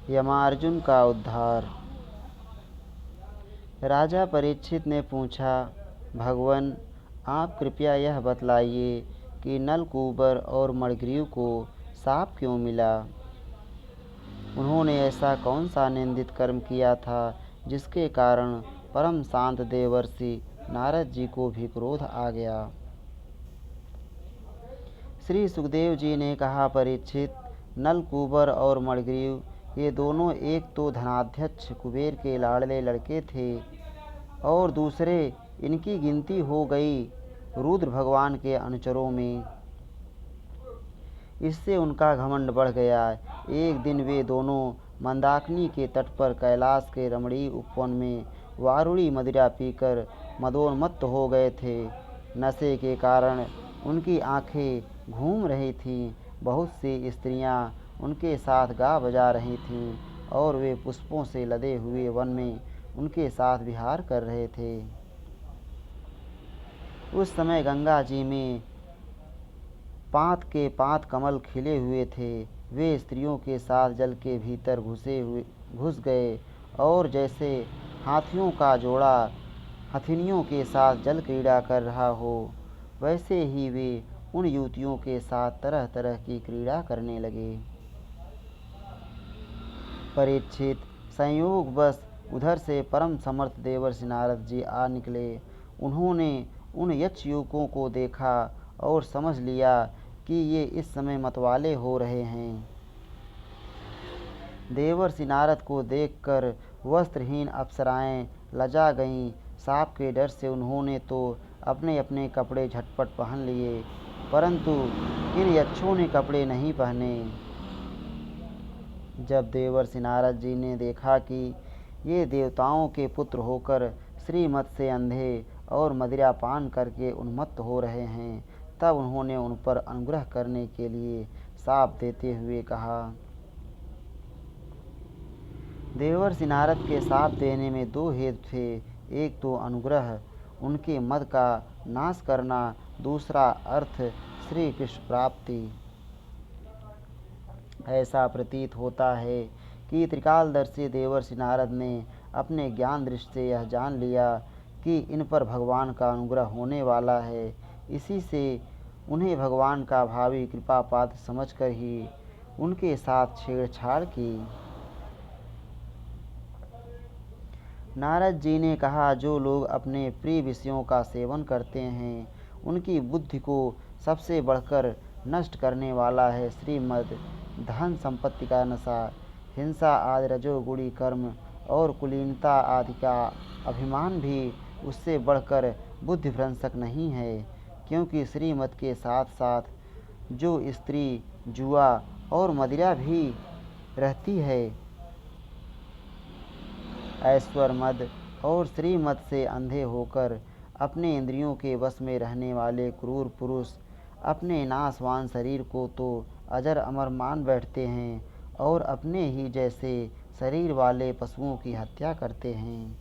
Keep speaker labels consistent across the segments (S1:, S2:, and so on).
S1: यमार्जुन का उद्धार। राजा परीक्षित ने पूछा, भगवन आप कृपया यह बतलाइए कि नलकूबर और मणिग्रीव को शाप क्यों मिला। उन्होंने ऐसा कौन सा निंदित कर्म किया था जिसके कारण परम शांत देवर्षि नारद जी को भी क्रोध आ गया। श्री सुखदेव जी ने कहा, परीक्षित, नलकूबर और मणिग्रीव ये दोनों एक तो धनाध्यक्ष कुबेर के लाडले लड़के थे और दूसरे इनकी गिनती हो गई रुद्र भगवान के अनुचरों में। इससे उनका घमंड बढ़ गया। एक दिन वे दोनों मंदाकिनी के तट पर कैलाश के रमणीय उपवन में वारुणी मदिरा पीकर मदोन्मत्त हो गए थे। नशे के कारण उनकी आंखें घूम रही थीं। बहुत सी स्त्रियां उनके साथ गा बजा रही थीं और वे पुष्पों से लदे हुए वन में उनके साथ विहार कर रहे थे। उस समय गंगा जी में पात के पात कमल खिले हुए थे। वे स्त्रियों के साथ जल के भीतर घुस गए और जैसे हाथियों का जोड़ा हथिनियों के साथ जल क्रीड़ा कर रहा हो, वैसे ही वे उन युवतियों के साथ तरह तरह की क्रीड़ा करने लगे। परीक्षित, संयोगवश उधर से परम समर्थ देवर्षि नारद जी आ निकले। उन्होंने उन यक्ष युवकों को देखा और समझ लिया कि ये इस समय मतवाले हो रहे हैं। देवर्षि नारद को देखकर वस्त्रहीन अप्सराएं लजा गईं। साप के डर से उन्होंने तो अपने अपने कपड़े झटपट पहन लिए, परंतु इन यक्षों ने कपड़े नहीं पहने। जब देवर्षि नारद जी ने देखा कि ये देवताओं के पुत्र होकर श्रीमत से अंधे और मदिरा पान करके उन्मत्त हो रहे हैं, तब उन्होंने उन पर अनुग्रह करने के लिए शाप देते हुए कहा। देवर्षि नारद के शाप देने में दो हेतु थे। एक तो अनुग्रह, उनके मद का नाश करना, दूसरा अर्थ श्री कृष्ण प्राप्ति। ऐसा प्रतीत होता है कि त्रिकालदर्शी देवर्षि नारद ने अपने ज्ञान दृष्टि से यह जान लिया कि इन पर भगवान का अनुग्रह होने वाला है। इसी से उन्हें भगवान का भावी कृपा पात्र समझकर ही उनके साथ छेड़छाड़ की। नारद जी ने कहा, जो लोग अपने प्रिय विषयों का सेवन करते हैं, उनकी बुद्धि को सबसे बढ़कर नष्ट करने वाला है श्रीमद। धन संपत्ति का नशा, हिंसा आदि रजोगुणी कर्म और कुलीनता आदि का अभिमान भी उससे बढ़कर बुद्धिभ्रंशक नहीं है, क्योंकि श्रीमत के साथ साथ जो स्त्री, जुआ और मदिरा भी रहती है, ऐश्वर मद और श्रीमत से अंधे होकर अपने इंद्रियों के वश में रहने वाले क्रूर पुरुष अपने नाशवान शरीर को तो अजर अमर मान बैठते हैं और अपने ही जैसे शरीर वाले पशुओं की हत्या करते हैं।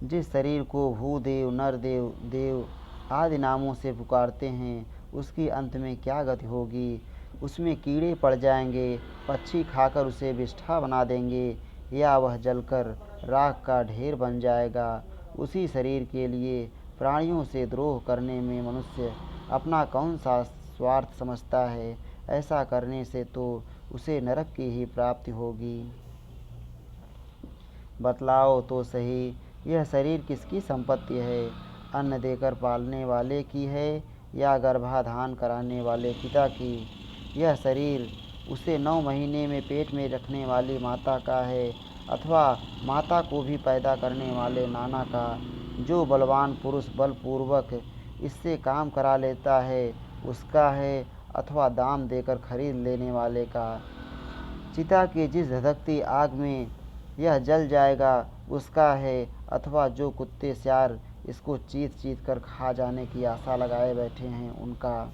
S1: जिस शरीर को भूदेव, नरदेव, देव आदि नामों से पुकारते हैं, उसकी अंत में क्या गति होगी। उसमें कीड़े पड़ जाएंगे, पक्षी खाकर उसे विष्ठा बना देंगे, या वह जलकर राख का ढेर बन जाएगा। उसी शरीर के लिए प्राणियों से द्रोह करने में मनुष्य अपना कौन सा स्वार्थ समझता है। ऐसा करने से तो उसे नरक की ही प्राप्ति होगी। बतलाओ तो सही, यह शरीर किसकी संपत्ति है? अन्न देकर पालने वाले की है या गर्भाधान कराने वाले पिता की? यह शरीर उसे 9 महीने में पेट में रखने वाली माता का है अथवा माता को भी पैदा करने वाले नाना का? जो बलवान पुरुष बलपूर्वक इससे काम करा लेता है उसका है अथवा दाम देकर खरीद लेने वाले का? चिता की जिस धधकती आग में यह जल जाएगा उसका है अथवा जो कुत्ते सियार इसको चीत चीत कर खा जाने की आशा लगाए बैठे हैं उनका?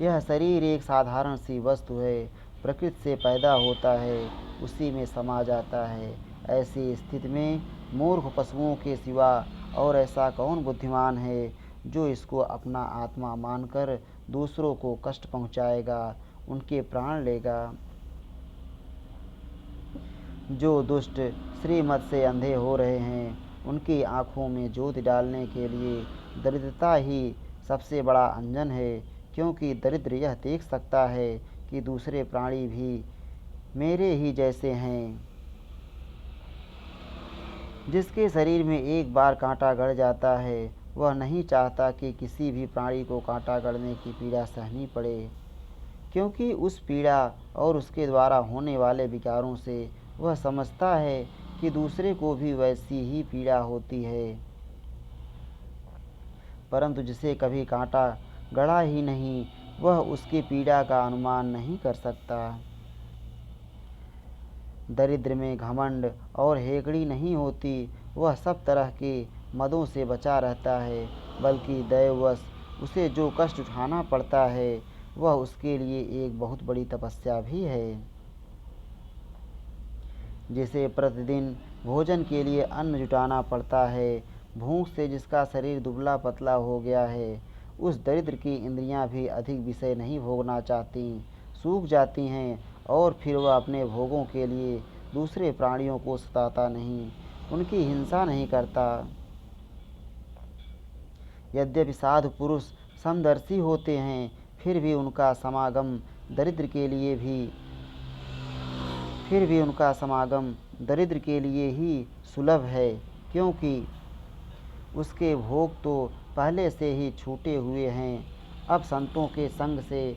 S1: यह शरीर एक साधारण सी वस्तु है, प्रकृति से पैदा होता है, उसी में समा जाता है। ऐसी स्थिति में मूर्ख पशुओं के सिवा और ऐसा कौन बुद्धिमान है जो इसको अपना आत्मा मानकर दूसरों को कष्ट पहुँचाएगा उनके प्राण लेगा। जो दुष्ट श्रीमत से अंधे हो रहे हैं, उनकी आँखों में ज्योति डालने के लिए दरिद्रता ही सबसे बड़ा अंजन है, क्योंकि दरिद्र यह देख सकता है कि दूसरे प्राणी भी मेरे ही जैसे हैं। जिसके शरीर में एक बार कांटा गड़ जाता है, वह नहीं चाहता कि किसी भी प्राणी को कांटा गड़ने की पीड़ा सहनी पड़े, क्योंकि उस पीड़ा और उसके द्वारा होने वाले विकारों से वह समझता है कि दूसरे को भी वैसी ही पीड़ा होती है। परंतु जिसे कभी कांटा गड़ा ही नहीं, वह उसकी पीड़ा का अनुमान नहीं कर सकता। दरिद्र में घमंड और हेकड़ी नहीं होती, वह सब तरह के मदों से बचा रहता है, बल्कि दैववश उसे जो कष्ट उठाना पड़ता है, वह उसके लिए एक बहुत बड़ी तपस्या भी है। जिसे प्रतिदिन भोजन के लिए अन्न जुटाना पड़ता है, भूख से जिसका शरीर दुबला पतला हो गया है, उस दरिद्र की इंद्रियां भी अधिक विषय नहीं भोगना चाहती, सूख जाती हैं, और फिर वह अपने भोगों के लिए दूसरे प्राणियों को सताता नहीं, उनकी हिंसा नहीं करता। यद्यपि साधु पुरुष समदर्शी होते हैं, फिर भी उनका समागम दरिद्र के लिए ही सुलभ है, क्योंकि उसके भोग तो पहले से ही छूटे हुए हैं। अब संतों के संग से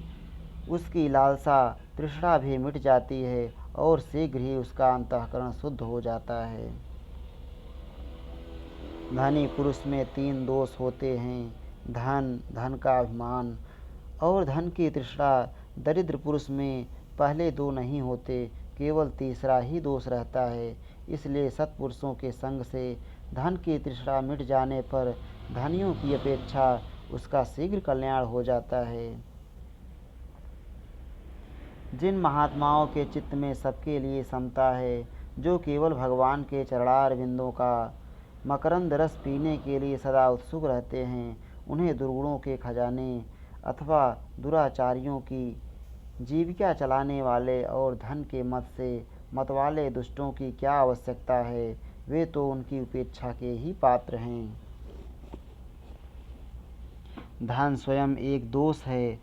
S1: उसकी लालसा तृष्णा भी मिट जाती है, और शीघ्र ही उसका अंतःकरण शुद्ध हो जाता है। धनी पुरुष में 3 दोष होते हैं: धन, धन का अभिमान और धन की तृष्णा। दरिद्र पुरुष में पहले 2 नहीं होते, केवल तीसरा ही दोष रहता है। इसलिए सत्पुरुषों के संग से धन की तृष्णा मिट जाने पर धनियों की अपेक्षा उसका शीघ्र कल्याण हो जाता है। जिन महात्माओं के चित्त में सबके लिए समता है, जो केवल भगवान के चरणार बिंदों का मकरंद रस पीने के लिए सदा उत्सुक रहते हैं, उन्हें दुर्गुणों के खजाने अथवा दुराचारियों की जीविका चलाने वाले और धन के मत से मतवाले दुष्टों की क्या आवश्यकता है। वे तो उनकी उपेक्षा के ही पात्र हैं। धन स्वयं एक दोष है।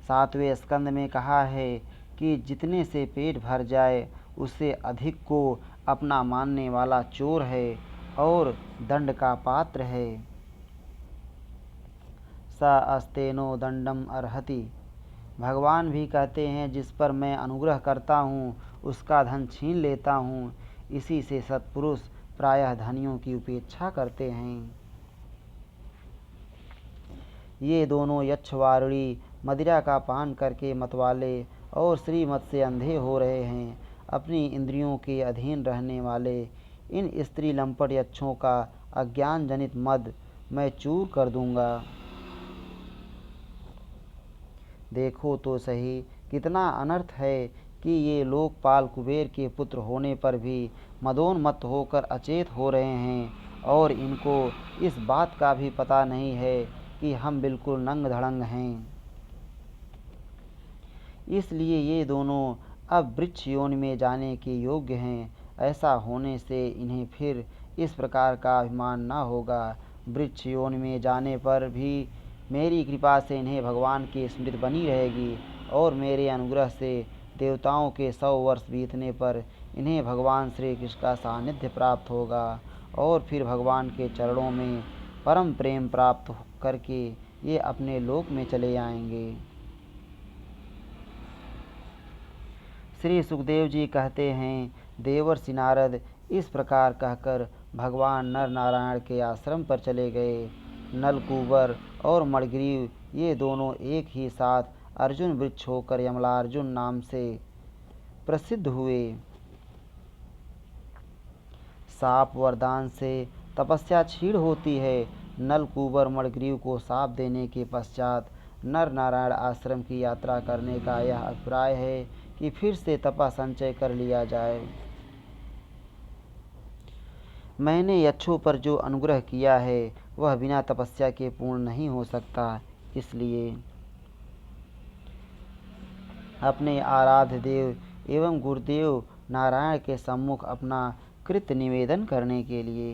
S1: 7वें स्कंद में कहा है कि जितने से पेट भर जाए, उससे अधिक को अपना मानने वाला चोर है और दंड का पात्र है। स अस्तेनो दंडम अर्हति। भगवान भी कहते हैं, जिस पर मैं अनुग्रह करता हूँ उसका धन छीन लेता हूँ। इसी से सत्पुरुष प्रायः धनियों की उपेक्षा करते हैं। ये दोनों यक्षवारुणी मदिरा का पान करके मतवाले और श्रीमत से अंधे हो रहे हैं। अपनी इंद्रियों के अधीन रहने वाले इन स्त्री लंपट यक्षों का अज्ञान जनित मद मैं चूर कर दूंगा। देखो तो सही, कितना अनर्थ है कि ये लोकपाल कुबेर के पुत्र होने पर भी मदोन्मत्त होकर अचेत हो रहे हैं, और इनको इस बात का भी पता नहीं है कि हम बिल्कुल नंग धड़ंग हैं। इसलिए ये दोनों अब वृक्ष योनि में जाने के योग्य हैं। ऐसा होने से इन्हें फिर इस प्रकार का अभिमान न होगा। वृक्ष योनि में जाने पर भी मेरी कृपा से इन्हें भगवान की स्मृति बनी रहेगी, और मेरे अनुग्रह से देवताओं के 100 वर्ष बीतने पर इन्हें भगवान श्री कृष्ण का सानिध्य प्राप्त होगा, और फिर भगवान के चरणों में परम प्रेम प्राप्त करके ये अपने लोक में चले आएंगे। श्री सुखदेव जी कहते हैं, देवर्षि नारद इस प्रकार कहकर भगवान नर नारायण के आश्रम पर चले गए। नलकूबर और मणिग्रीव ये दोनों एक ही साथ अर्जुन वृक्ष होकर यमलार्जुन नाम से प्रसिद्ध हुए। साप वरदान से तपस्या क्षीण होती है। नलकूबर मणिग्रीव को साप देने के पश्चात नर नारायण आश्रम की यात्रा करने का यह अभिप्राय है कि फिर से तपा संचय कर लिया जाए। मैंने यक्षों पर जो अनुग्रह किया है वह बिना तपस्या के पूर्ण नहीं हो सकता। इसलिए अपने आराध्य देव एवं गुरुदेव नारायण के सम्मुख अपना कृत्य निवेदन करने के लिए।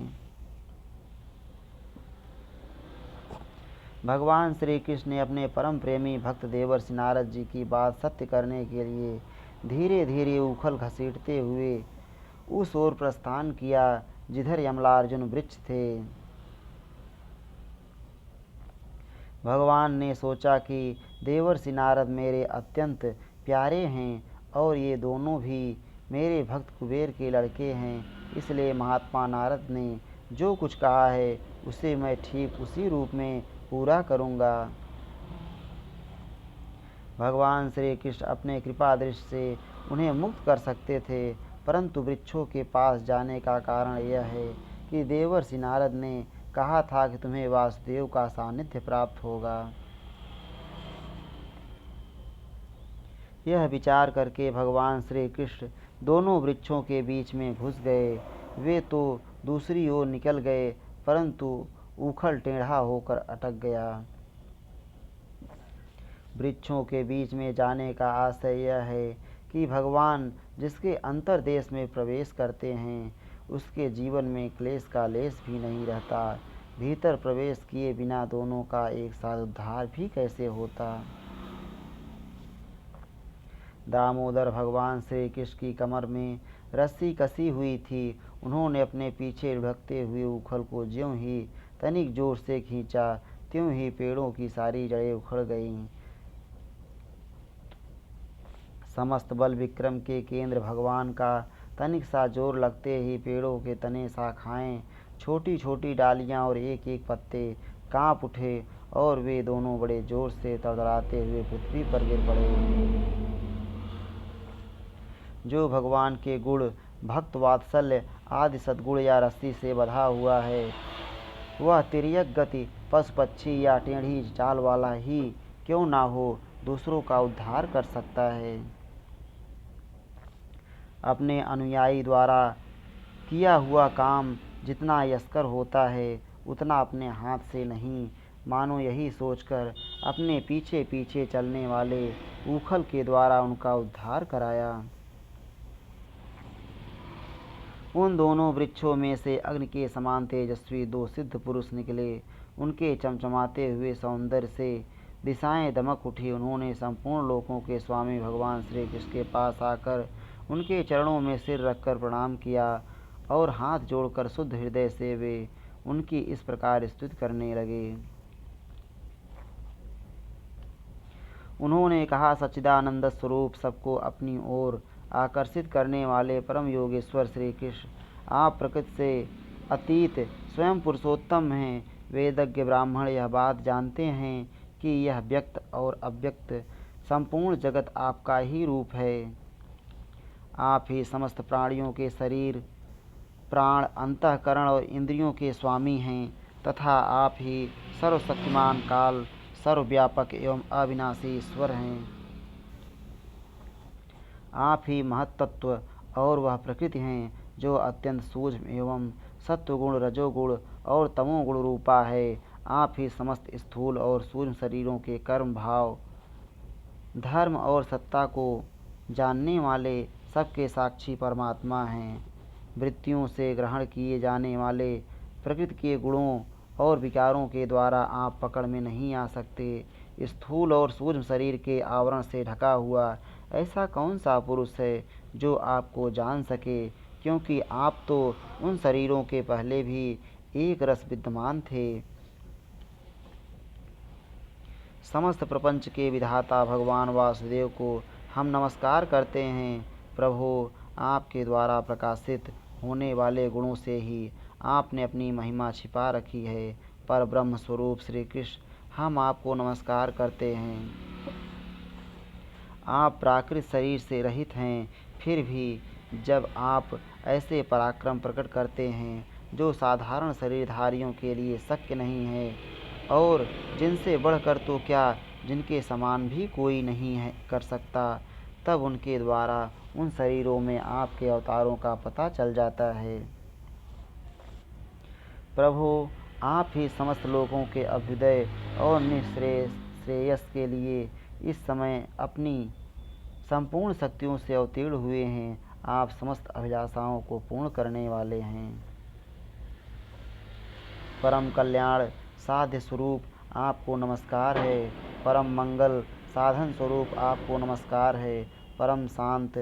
S1: भगवान श्री कृष्ण ने अपने परम प्रेमी भक्त देवर्षि नारद जी की बात सत्य करने के लिए धीरे धीरे उखल घसीटते हुए उस ओर प्रस्थान किया जिधर यमलार्जुन वृक्ष थे। भगवान ने सोचा कि देवर्षि नारद मेरे अत्यंत प्यारे हैं और ये दोनों भी मेरे भक्त कुबेर के लड़के हैं, इसलिए महात्मा नारद ने जो कुछ कहा है उसे मैं ठीक उसी रूप में पूरा करूँगा। भगवान श्री कृष्ण अपने कृपा दृष्टि से उन्हें मुक्त कर सकते थे, परंतु वृक्षों के पास जाने का कारण यह है कि देवर्षि नारद ने कहा था कि तुम्हें वासुदेव का सानिध्य प्राप्त होगा। यह विचार करके भगवान श्री कृष्ण दोनों वृक्षों के बीच में घुस गए। वे तो दूसरी ओर निकल गए, परंतु उखल टेढ़ा होकर अटक गया। वृक्षों के बीच में जाने का आशय यह है कि भगवान जिसके अंतर्देश में प्रवेश करते हैं उसके जीवन में क्लेश का लेश भी नहीं रहता। भीतर प्रवेश किए बिना दोनों का एक साथ उद्धार भी कैसे होता। दामोदर भगवान श्री कृष्ण की कमर में रस्सी कसी हुई थी। उन्होंने अपने पीछे लुढ़कते हुए उखल को ज्यों ही तनिक जोर से खींचा, त्यों ही पेड़ों की सारी जड़ें उखड़ गईं। समस्त बल विक्रम के केंद्र भगवान का तनिक सा जोर लगते ही पेड़ों के तने, शाखाएं, छोटी छोटी डालियां और एक एक पत्ते कांप उठे और वे दोनों बड़े जोर से तड़तड़ाते हुए पृथ्वी पर गिर पड़े। जो भगवान के गुण, भक्त वात्सल्य आदि सद्गुण या रस्सी से बंधा हुआ है वह तिर्यक गति, पशु पक्षी या टेढ़ी चाल वाला ही क्यों ना हो, दूसरों का उद्धार कर सकता है। अपने अनुयायी द्वारा किया हुआ काम जितना यशकर होता है उतना अपने हाथ से नहीं। मानो यही सोचकर अपने पीछे पीछे चलने वाले उखल के द्वारा उनका उद्धार कराया। उन दोनों वृक्षों में से अग्नि के समान तेजस्वी दो सिद्ध पुरुष निकले। उनके चमचमाते हुए सौंदर्य से दिशाएं दमक उठी। उन्होंने संपूर्ण लोकों के स्वामी भगवान श्री कृष्ण के पास आकर उनके चरणों में सिर रखकर प्रणाम किया और हाथ जोड़कर शुद्ध हृदय से वे उनकी इस प्रकार स्तुति करने लगे। उन्होंने कहा, सच्चिदानंद स्वरूप सबको अपनी ओर आकर्षित करने वाले परम योगेश्वर श्री कृष्ण, आप प्रकृति से अतीत स्वयं पुरुषोत्तम हैं। वेदज्ञ ब्राह्मण यह बात जानते हैं कि यह व्यक्त और अव्यक्त संपूर्ण जगत आपका ही रूप है। आप ही समस्त प्राणियों के शरीर, प्राण, अंतःकरण और इंद्रियों के स्वामी हैं तथा आप ही सर्वशक्तिमान, काल, सर्वव्यापक एवं अविनाशी ईश्वर हैं। आप ही महत्तत्व और वह प्रकृति हैं जो अत्यंत सूक्ष्म एवं सत्वगुण, रजोगुण और तमोगुण रूपा है। आप ही समस्त स्थूल और सूक्ष्म शरीरों के कर्म, भाव, धर्म और सत्ता को जानने वाले सबके साक्षी परमात्मा हैं। वृत्तियों से ग्रहण किए जाने वाले प्रकृति के गुणों और विकारों के द्वारा आप पकड़ में नहीं आ सकते। स्थूल और सूक्ष्म शरीर के आवरण से ढका हुआ ऐसा कौन सा पुरुष है जो आपको जान सके, क्योंकि आप तो उन शरीरों के पहले भी एक रस विद्यमान थे। समस्त प्रपंच के विधाता भगवान वासुदेव को हम नमस्कार करते हैं। प्रभु, आपके द्वारा प्रकाशित होने वाले गुणों से ही आपने अपनी महिमा छिपा रखी है। पर ब्रह्म स्वरूप श्री कृष्ण, हम आपको नमस्कार करते हैं। आप प्राकृत शरीर से रहित हैं, फिर भी जब आप ऐसे पराक्रम प्रकट करते हैं जो साधारण शरीरधारियों के लिए शक्य नहीं है और जिनसे बढ़कर तो क्या जिनके समान भी कोई नहीं है कर सकता, तब उनके द्वारा उन शरीरों में आपके अवतारों का पता चल जाता है। प्रभु, आप ही समस्त लोगों के अभ्युदय और निःश्रेयस के लिए इस समय अपनी संपूर्ण शक्तियों से अवतीर्ण हुए हैं। आप समस्त अभिलाषाओं को पूर्ण करने वाले हैं। परम कल्याण साध्य स्वरूप आपको नमस्कार है। परम मंगल साधन स्वरूप आपको नमस्कार है। परम शांत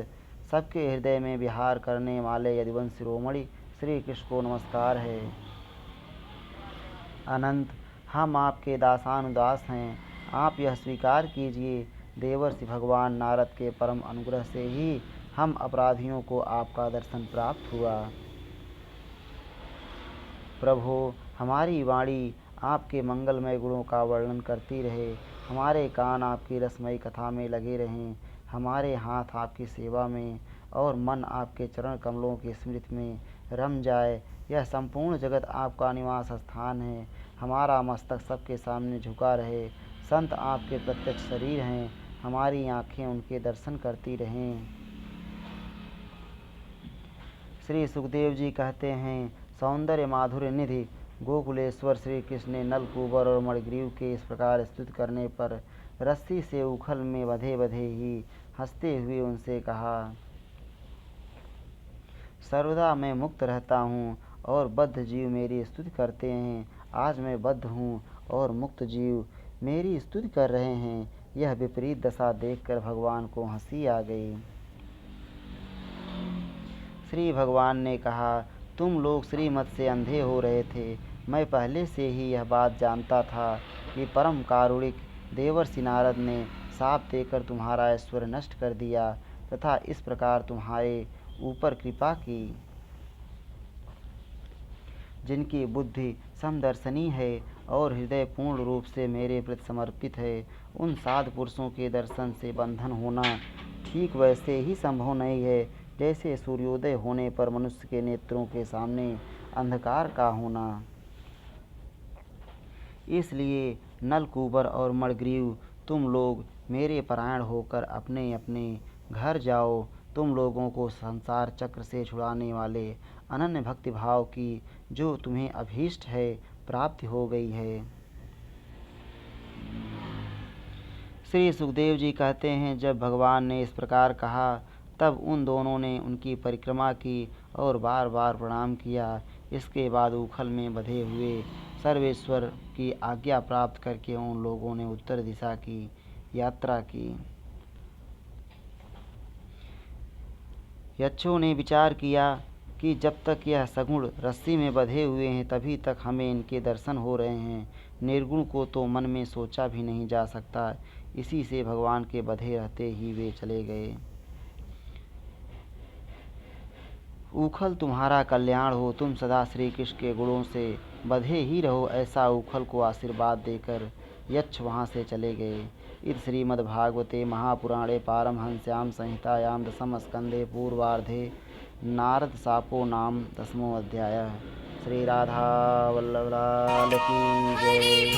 S1: सबके हृदय में विहार करने वाले यदुवंश शिरोमणि श्री कृष्ण को नमस्कार है। अनंत हम आपके दासानुदास हैं। आप यह स्वीकार कीजिए, देवर्षि भगवान नारद के परम अनुग्रह से ही हम अपराधियों को आपका दर्शन प्राप्त हुआ। प्रभो, हमारी वाणी आपके मंगलमय गुणों का वर्णन करती रहे, हमारे कान आपकी रसमयी कथा में लगे रहें, हमारे हाथ आपकी सेवा में और मन आपके चरण कमलों की स्मृति में रम जाए। यह संपूर्ण जगत आपका निवास स्थान है। हमारा मस्तक सबके सामने झुका रहे। संत आपके प्रत्यक्ष शरीर हैं, हमारी आँखें उनके दर्शन करती रहें। श्री सुखदेव जी कहते हैं, सौंदर्य माधुर्य निधि गोकुलेश्वर श्री कृष्ण ने नलकूबर और मणिग्रीव के इस प्रकार स्तुति करने पर रस्सी से उखल में बंधे बंधे ही हंसते हुए उनसे कहा, सर्वदा मैं मुक्त रहता हूँ और बद्ध जीव मेरी स्तुति करते हैं। आज मैं बद्ध हूँ और मुक्त जीव मेरी स्तुति कर रहे हैं। यह विपरीत दशा देखकर भगवान को हंसी आ गई। श्री भगवान ने कहा, तुम लोग श्रीमत से अंधे हो रहे थे। मैं पहले से ही यह बात जानता था कि परम कारुणिक देवर्षि नारद ने शाप देकर तुम्हारा ऐश्वर्य नष्ट कर दिया तथा इस प्रकार तुम्हारे ऊपर कृपा की। जिनकी बुद्धि समदर्शनी है और हृदय पूर्ण रूप से मेरे प्रति समर्पित है, उन साधु पुरुषों के दर्शन से बंधन होना ठीक वैसे ही संभव नहीं है जैसे सूर्योदय होने पर मनुष्य के नेत्रों के सामने अंधकार का होना। इसलिए नलकूबर और मणिग्रीव, तुम लोग मेरे परायण होकर अपने अपने घर जाओ। तुम लोगों को संसार चक्र से छुड़ाने वाले अनन्य भक्ति भाव की जो तुम्हें अभीष्ट है प्राप्ति हो गई है। श्री सुखदेव जी कहते हैं, जब भगवान ने इस प्रकार कहा तब उन दोनों ने उनकी परिक्रमा की और बार बार प्रणाम किया। इसके बाद उखल में बंधे हुए सर्वेश्वर की आज्ञा प्राप्त करके उन लोगों ने उत्तर दिशा की यात्रा की। यक्षों ने विचार किया कि जब तक यह सगुण रस्सी में बंधे हुए हैं तभी तक हमें इनके दर्शन हो रहे हैं। निर्गुण को तो मन में सोचा भी नहीं जा सकता। इसी से भगवान के बंधे रहते ही वे चले गए। उखल तुम्हारा कल्याण हो, तुम सदा श्री कृष्ण के गुणों से बंधे ही रहो, ऐसा उखल को आशीर्वाद देकर यक्ष वहाँ से चले गए। इति श्रीमद्भागवते महापुराणे पारमहंस्यां संहितायां दशम स्कंधे पूर्वार्धे नारद शापो नाम 10वां अध्याय। श्री राधा वल्लभ लाल की जय।